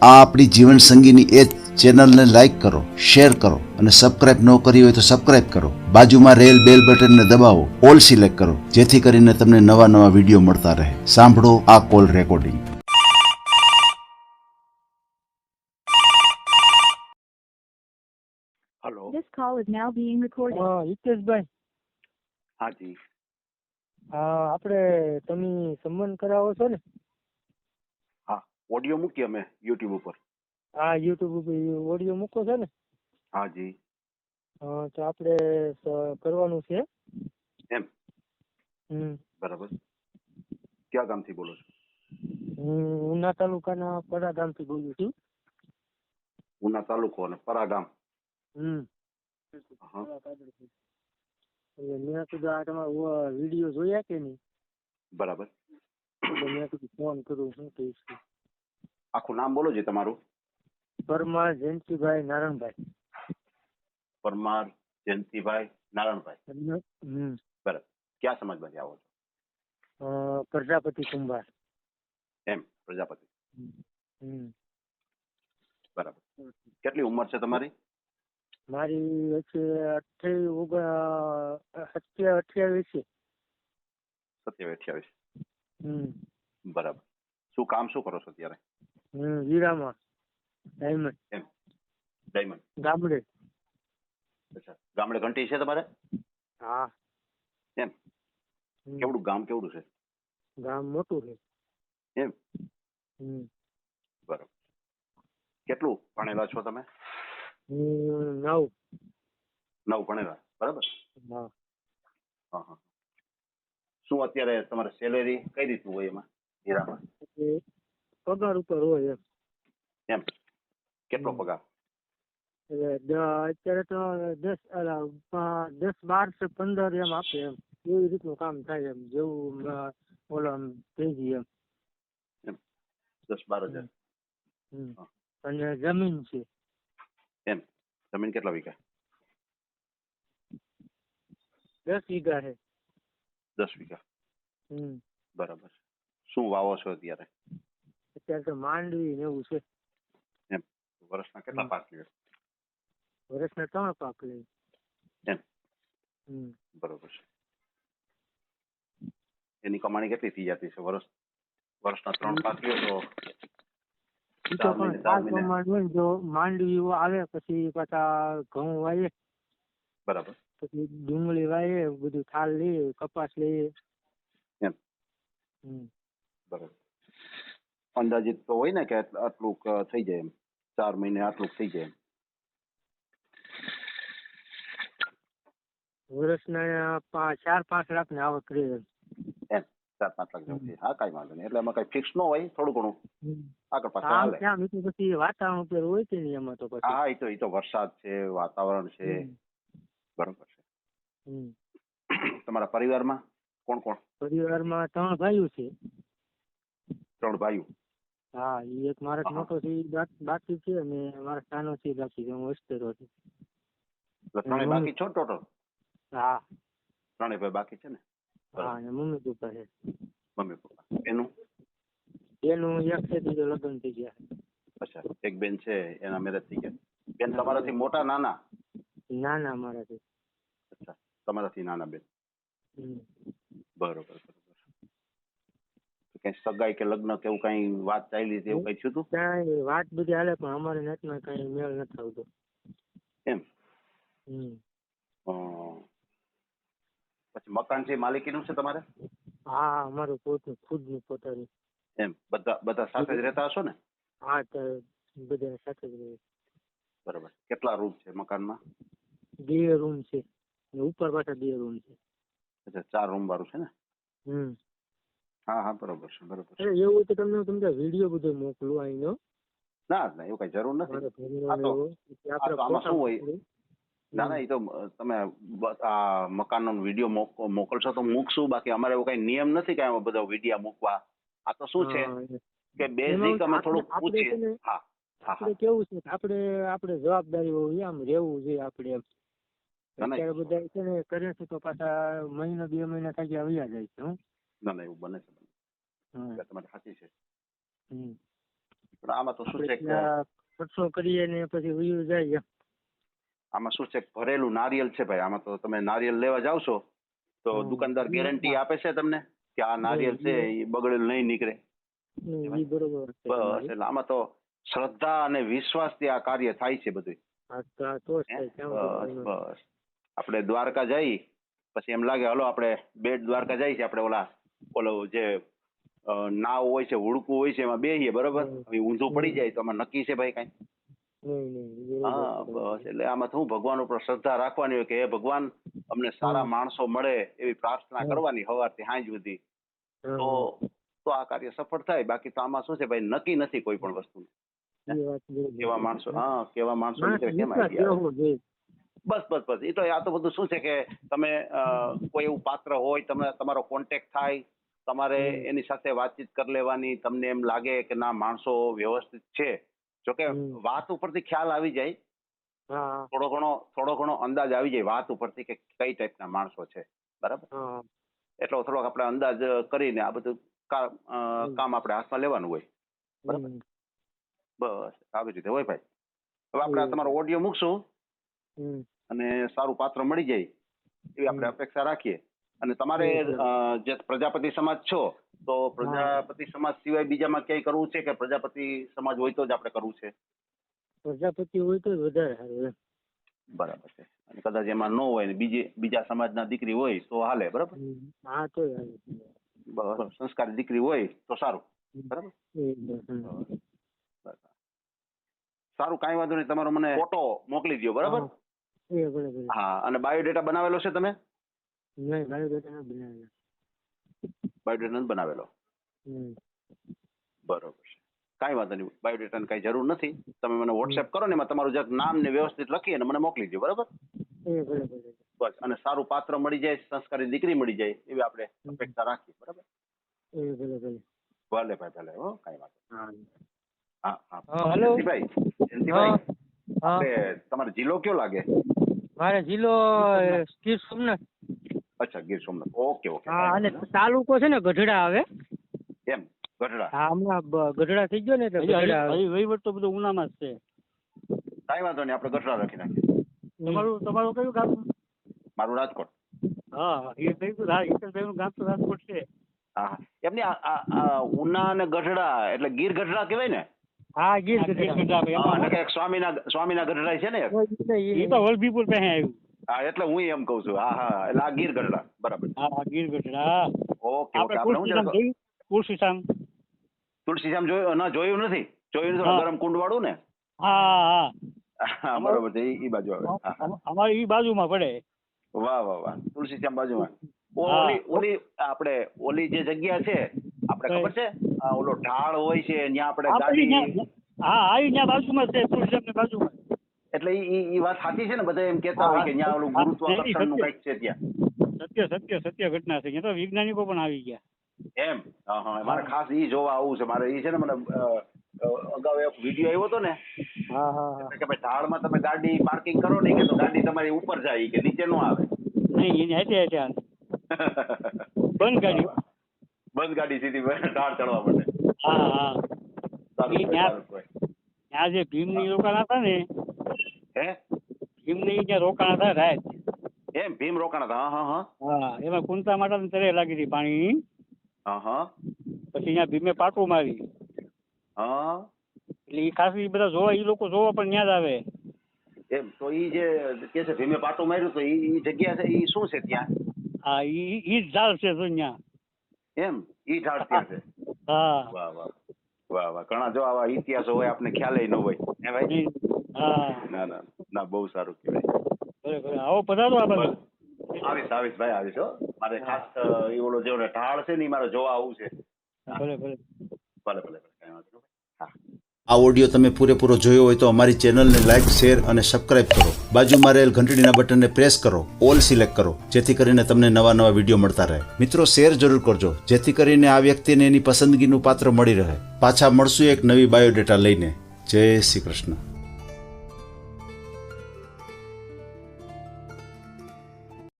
આ આપણી જીવન સંગીની એ ચેનલને લાઈક કરો, શેર કરો અને સબસ્ક્રાઇબ ન કરી હોય તો સબસ્ક્રાઇબ કરો. બાજુમાં રહેલ બેલ બટનને દબાવો, ઓલ સિલેક્ટ કરો, જેથી કરીને તમને નવા નવા વિડીયો મળતા રહે. સાંભળો આ call recording. Hello. This call is now being recorded. Hiteshbhai, હાજી. આપણે તમે સંબંધ કરાવો છો ને? હા, ઓડિયો મૂકી અમે યુટ્યુબ ઉપર. હા, યુટ્યુબ ઉપર ઓડિયો મૂકો છો ને? હાજી. તો આપણે કરવાનું છે. એમ. હમ. બરાબર. ક્યાં ગામથી બોલો છો? હું ઉના તાલુકાના પરા ગામથી બોલું છું. ઉના તાલુકો અને પરા ગામ. હમ. હા. એટલે મેં કીધું આ તમારો વિડીયો જોયા કે નહીં? બરાબર. એટલે મેં કીધું ફોન કરું, શું કહીશ. આખું નામ બોલો છે તમારું? પરમાર જયંતિભાઈ નારણભાઈ. પરમાર જયંતિભાઈ નારણભાઈ. હમ. બરાબર. ક્યાં સમાજમાંથી આવો છો? પ્રજાપતિ કુંભાર. એમ, પ્રજાપતિ. હમ. બરાબર. કેટલી ઉંમર છે તમારી? મારી હશે 28 છે. 27-28. હમ. બરાબર. શું કામ શું કરો છો અત્યારે? વીરામાં ડાયમંડ. એમ, ડાયમંડ. ગામડે. અચ્છા, ગામડે ઘંટી છે તમારે? હા. એમ. કેવડું ગામ કેવડું છે? ગામ મોટું છે. એમ. બરાબર. કેટલું ભણેલા છો તમે? 9. 9 ભણેલા. બરાબર. હા. હા હા. શું અત્યારે તમારે સેલેરી કઈ રીતનું હોય એમાં હીરામાં? પગાર ઉપર હોય એમ. કેટલો પગાર? અત્યારે તો 10, 12 થી 15 એમ આપે એમ. એવી રીતનું કામ થાય એમ, જેવું ઓલો થઈ ગયું એમ. 10-12 હજાર. અને જમીન છે. એમ. જમીન કેટલા વીઘા? 10 વીઘા છે. 10 વીઘા. બરાબર. શું વાવો છો અત્યારે? અત્યારે તો માંડવી ને એવું છે. એમ. વર્ષના કેટલા પાક લ્યો? વર્ષના 3 પાક લે. એમ. બરોબર છે. એની કમાણી કેટલી થઈ જતી છે વર્ષના 3 પાક લ્યો તો 4 મહિને? જો માંડવી આવે પછી પાછા ઘઉં વાવીએ. બરાબર. પછી ડુંગળી વાવીએ, બધું થાલ લઈએ, કપાસ લઈએ. એમ. બરાબર. અંદાજિત તો હોય ને કે આટલું થઈ જાય એમ, 4 મહિને આટલું થઈ જાય એમ? વર્ષના 4-5 લાખ ની આવક રહે એમ. 4-5 લાખ જેવું. હા, કઈ વાંધો નહીં. એટલે એમાં કઈ ફિક્સ ન હોય, થોડું ઘણું આગળ પાછળ હાલે. પછી વાતાવરણ ઉપર હોય કે નહીં એમાં તો પછી. હા, એ તો વરસાદ છે, વાતાવરણ છે. બરોબર છે. તમારા પરિવારમાં કોણ કોણ? પરિવારમાં 3 ભાઈઓ છે. 3 ભાઈઓ? હા, એક મારા મોટો છે બાકી છે અને મારા નાનો છે બાકી છે. હું હોસ્ટેલ છું. 3 બાકી છો ટોટલ? હા. 3 ભાઈ બાકી છે ને? હા, અને મમ્મી પપ્પા છે. Mummy papa. એનું એક છે, બીજો લગ્ન થઈ ગયા. અચ્છા, એક બેન છે, એના મેરેજ થઈ ગયા. બેન તમારાથી મોટા નાના? નાના મારાથી. અચ્છા, તમારાથી નાના બેન. બરોબર. કઈ સગાઈ કે લગ્ન કે એવું કઈ વાત ચાલી હતી, એવું કઈ થયું હતું? કઈ વાત બધી હાલે પણ અમારે નેટમાં કઈ મેળ નથી આવતો. એમ. પછી મકાન છે, માલિકીનું છે તમારે? હા, અમારું ખુદનું પોતાનું. એમ. બધા સાથે જ રહેતા હશો ને? હા, બધા સાથે જ રહે. બરોબર. કેટલા રૂમ છે મકાનમાં? 2 રૂમ છે. ઉપર પાછા 2 રૂમ છે. અચ્છા, 4 રૂમ વાળું છે ને? હા, બરોબર છે. એવું તો તમને વિડીયો બધો મોકલું અહીંનો. ના, એવું કઈ જરૂર નથી. આમાં શું હોય? ના, એ તો તમે આ મકાનનો વિડીયો મોકલશો તો મૂકશું. બાકી અમારે એવું કઈ નિયમ નથી કે આમાં બધા વિડીયો મૂકવા. આ તો શું છે કે બેઝિક અમે થોડુંક પૂછીએ. હા, આપણે કેવું છે આપણે જવાબદારી હોય આમ રહેવું જોઈએ આપણે એમ. અત્યારે બધા છે ને કરે છે તો પાછા 1-2 મહિના થઈ ગયા વયા જાય છે. ના, એવું બને છે. તમારી સાચી છે. પણ આમાં તો શું આપણે છે કે ત્યાં ખર્ચો કરીએ ને પછી વયું જાય એમ. આમાં શું છે કે ભરેલું નારિયેલ છે ભાઈ. આમાં તો તમે નારિયેલ લેવા જાવ છો તો હા. દુકાનદાર ગેરંટી આપે છે તમને કે આ નારિયેલ છે એ બગડેલું નહીં નીકળે. ઈ બરોબર છે બસ તમારી. એટલે આમાં તો શ્રદ્ધા અને વિશ્વાસથી આ કાર્ય થાય છે બધું. હા તો જ થાય. ક્યાં બસ વગર બસ આપણે દ્વારકા જઈ પછી એમ લાગે હલો આપણે બેટ દ્વારકા જાય છે આપણે ઓલો જે નાવ હોય છે હુડકું હોય છે એમાં બેહીએ બરોબર. હવે ઊંધું પડી જાય તો આમાં નક્કી છે ભાઈ કાંઈ. નહીં હા બરોબર બસ એટલે આમાં શું ભગવાન ઉપર શ્રદ્ધા રાખવાની હોય કે હે ભગવાન અમને સારા માણસો મળે એવી પ્રાર્થના કરવાની સવારથી સાંજ સુધી. તો આ કાર્ય સફળ થાય. બાકી તો આમાં શું છે ભાઈ નક્કી નથી કોઈ પણ વસ્તુ. કેવા માણસો કેવા માણસો નીકળે કેમ આઈડિયા આવે. બસ બસ બસ એ તો આ તો બધું શું છે કે તમે કોઈ એવું પાત્ર હોય તમારો કોન્ટેક્ટ થાય તમારે એની સાથે વાતચીત કરી લેવાની. તમને એમ લાગે કે ના માણસો વ્યવસ્થિત છે. જોકે વાત ઉપરથી ખ્યાલ આવી જાય. થોડો ઘણો અંદાજ આવી જાય વાત ઉપરથી કે કઈ ટાઈપના માણસો છે બરાબર. એટલો થોડોક આપણે અંદાજ કરીને આ બધું કામ આપણે હાથમાં લેવાનું હોય બરાબર. બસ આવી રીતે હોય ભાઈ. હવે આપણે તમારો ઓડિયો મૂકશું અને સારું પાત્ર મળી જાય એવી આપણે અપેક્ષા રાખીએ. અને તમારે જે પ્રજાપતિ સમાજ છો તો પ્રજાપતિ સમાજ સિવાય બીજામાં ક્યાંય કરવું છે કે પ્રજાપતિ સમાજ હોય તો જ આપણે કરવું છે? પ્રજાપતિ હોય તો વધારે સારું. બરાબર છે. અને કદાચ એમાં ન હોય ને બીજા સમાજના દીકરી હોય તો હાલે બરાબર. હા તો બરાબર સંસ્કારી દીકરી હોય તો સારું બરાબર. સારું કાંઈ વાંધો નહીં. તમારો મને ફોટો મોકલી દો બરાબર. હા અને બાયોડેટા બનાવેલો છે તમે? નહીં બાયોડેટા નથી બનાવેલો. બાયોડેટા નથી બનાવેલો બરોબર છે. કાંઈ વાંધો નહીં. બાયોડેટાની કાંઈ જરૂર નથી. તમે મને વોટ્સએપ કરો ને એમાં તમારું જરાક નામ ને વ્યવસ્થિત લખી અને મને મોકલી દો બરાબર. બસ અને સારું પાત્ર મળી જાય સંસ્કારી દીકરી મળી જાય એવી આપણે અપેક્ષા રાખીએ બરાબર. ભલે ભાઈ ભલે. હો કાંઈ વાંધો. હા હા જયંતિભાઈ આપણે તમારો જિલ્લો કયો લાગે? મારે જિલ્લો ગીર સોમનાથ. અચ્છા ગીર સોમનાથ. Okay okay. હા અને તાલુકો છે ને ગઢડા આવે. એમ ગઢડા. હા હમણાં ગઢડા થઈ ગયો ને એટલે વહીવટ તો બધો ઉનામાં જ છે. કાંઈ વાંધો નહીં. આપણે ગઢડા રાખી નાખીએ. તમારું કયું ગામ? મારું રાજકોટ. હા એ કયું ગામ તો રાજકોટ છે. હા એમની ઉના અને ગઢડા એટલે ગીર ગઢડા કહેવાય ને? હા ગીર ગઢડા. સ્વામીના ગઢડા છે ને એ તો વલભીપુર પાસે આવ્યું. હા એટલે હું એમ કઉ છું. હા હા એટલે આ ગીર ગઢડા બરાબર. હા ગીર ગઢડા. Okay okay. આપણે તુલસીધામ જોયું નથી. જોયું નથી ગરમ કુંડ વાળું ને? હા હા બરોબર છે. એ બાજુ આવે. અમારે ઈ બાજુમાં પડે. વાહ વાહ વાહ. તુલસીધામ બાજુમાં ઓલી આપણે ઓલી જે જગ્યા છે આપણે ખબર છે ઓલો ઢાળ હોય છે ત્યાં આપણે ગાડી. હા આવી ત્યાં બાજુમાં છે તુલસીધામની બાજુમાં. એટલે ઈ વાત સાચી છે ને? બધા એમ કેતા હોય કે ત્યાં ઓલું ગુરુત્વાકર્ષણ નું કઈક છે ત્યાં. સત્ય ઘટના છે. ત્યાં તો વૈજ્ઞાનિકો પણ આવી ગયા. એમ? હા મારે ખાસ ઈ જોવા આવવું છે. મારે ઈ છે ને મને અગાઉ એક વિડીયો આવ્યો હતો ને કે ભાઈ ઢાળમાં તમે ગાડી પાર્કિંગ કરો ને કે તો ગાડી તમારી ઉપર જાય કે નીચે નો આવે. નહીં હેઠે બંધ ગાડી સીધી ઢાળ ચડવા માટે. ત્યાં જે ભીમની રોકાણ હતા ને ભીમની ત્યાં રોકાણ હતા રાત. એમ ભીમ રોકાણ હતા? હા એમાં કુંતા માતા તરે લાગી હતી પાણી. પછી અહીંયા ભીમે પાટું મારી. એટલે એ ખાસ બધા જોવા એ લોકો જોવા પણ ત્યાં જ આવે. એમ તો ઈ જે કે છે ભીમે પાટું માર્યું તો ઈ જગ્યા છે ઈ શું છે ત્યાં? હા ઈ જ ઢાળ છે ત્યાં. એમ ઈ ઢાળ ત્યાં છે? હા વાહ વાહ વાહ વાહ. ઘણા જો આવા ઇતિહાસો હોય આપણે ખ્યાલ ન હોય હે ભાઈ. ના ના ના બહુ સારું કહેવાય. આવો પધારો આ બાજુ. આવીશ ભાઈ આવીશ. હો મારે ખાસ એ ઓલો જે ઢાળ છે ને મારે જોવા આવવું છે. ભલે ભલે કઈ વાંધો નહીં. આ ઓડિયો તમે પૂરેપૂરો જોયો હોય તો અમારી ચેનલને લાઇક, શેર અને સબસ્ક્રાઇબ કરો. બાજુમાં રહેલ ઘંટડીના બટનને પ્રેસ કરો, ઓલ સિલેક્ટ કરો, જેથી કરીને તમને નવા વિડીયો મળતા રહે. મિત્રો શેર જરૂર કરજો, જેથી કરીને આ વ્યક્તિને એની પસંદગીનું પાત્ર મળી રહે. પાછા મળશું એક નવી બાયોડેટા લઈને. જય શ્રી કૃષ્ણ.